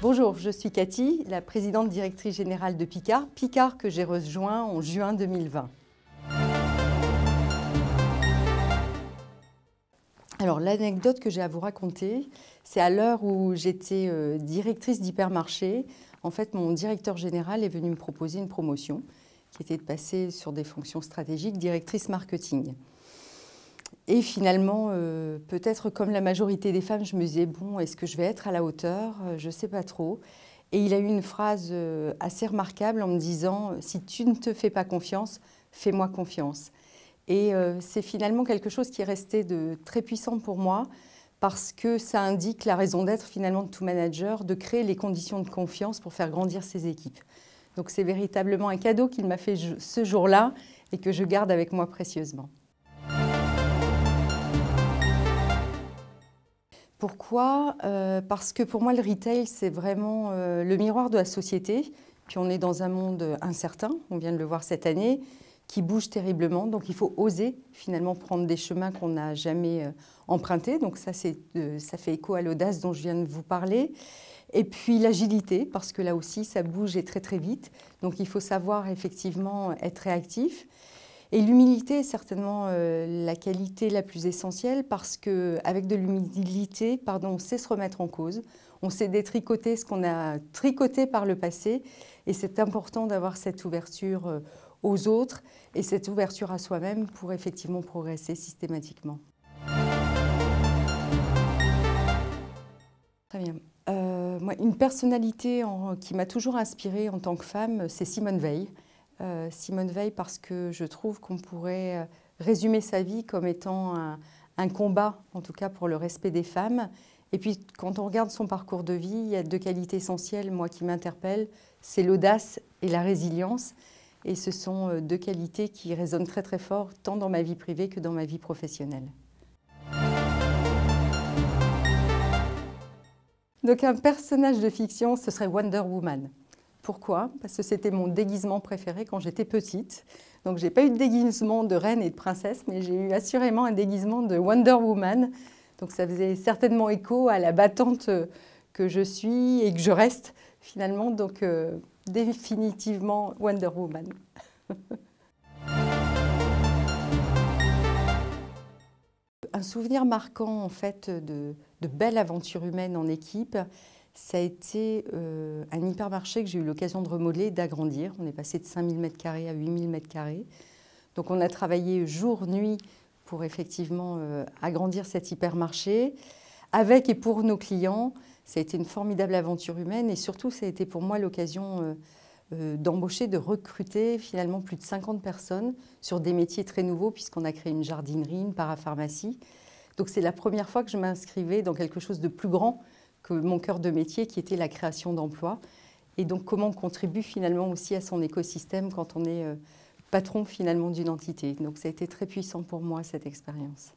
Bonjour, je suis Cathy, la présidente directrice générale de Picard. Picard que j'ai rejoint en juin 2020. Alors l'anecdote que j'ai à vous raconter, c'est à l'heure où j'étais directrice d'hypermarché. En fait, mon directeur général est venu me proposer une promotion qui était de passer sur des fonctions stratégiques, directrice marketing. Et finalement, peut-être comme la majorité des femmes, je me disais, bon, est-ce que je vais être à la hauteur? Je ne sais pas trop. Et il a eu une phrase assez remarquable en me disant, si tu ne te fais pas confiance, fais-moi confiance. Et c'est finalement quelque chose qui est resté très puissant pour moi parce que ça indique la raison d'être finalement de tout manager, de créer les conditions de confiance pour faire grandir ses équipes. Donc c'est véritablement un cadeau qu'il m'a fait ce jour-là et que je garde avec moi précieusement. Pourquoi? Parce que pour moi, le retail, c'est vraiment le miroir de la société. Puis on est dans un monde incertain, on vient de le voir cette année, qui bouge terriblement. Donc il faut oser finalement prendre des chemins qu'on n'a jamais empruntés. Donc ça fait écho à l'audace dont je viens de vous parler. Et puis l'agilité, parce que là aussi, ça bouge et très très vite. Donc il faut savoir effectivement être réactif. Et l'humilité est certainement la qualité la plus essentielle parce qu'avec de l'humilité, on sait se remettre en cause, on sait détricoter ce qu'on a tricoté par le passé et c'est important d'avoir cette ouverture aux autres et cette ouverture à soi-même pour effectivement progresser systématiquement. Très bien. Moi, une personnalité qui m'a toujours inspirée en tant que femme, c'est Simone Veil. Simone Veil parce que je trouve qu'on pourrait résumer sa vie comme étant un combat, en tout cas pour le respect des femmes. Et puis quand on regarde son parcours de vie, il y a deux qualités essentielles, moi, qui m'interpellent, c'est l'audace et la résilience. Et ce sont deux qualités qui résonnent très très fort, tant dans ma vie privée que dans ma vie professionnelle. Donc un personnage de fiction, ce serait Wonder Woman. Pourquoi? Parce que c'était mon déguisement préféré quand j'étais petite. Donc, je n'ai pas eu de déguisement de reine et de princesse, mais j'ai eu assurément un déguisement de Wonder Woman. Donc, ça faisait certainement écho à la battante que je suis et que je reste finalement. Donc, définitivement Wonder Woman. Un souvenir marquant en fait de belles aventures humaines en équipe, ça a été un hypermarché que j'ai eu l'occasion de remodeler et d'agrandir. On est passé de 5000 m² à 8000 m². Donc on a travaillé jour, nuit pour effectivement agrandir cet hypermarché. Avec et pour nos clients, ça a été une formidable aventure humaine et surtout ça a été pour moi l'occasion d'embaucher, de recruter finalement plus de 50 personnes sur des métiers très nouveaux puisqu'on a créé une jardinerie, une parapharmacie. Donc c'est la première fois que je m'inscrivais dans quelque chose de plus grand que mon cœur de métier qui était la création d'emplois. Et donc comment on contribue finalement aussi à son écosystème quand on est patron finalement d'une entité. Donc ça a été très puissant pour moi cette expérience.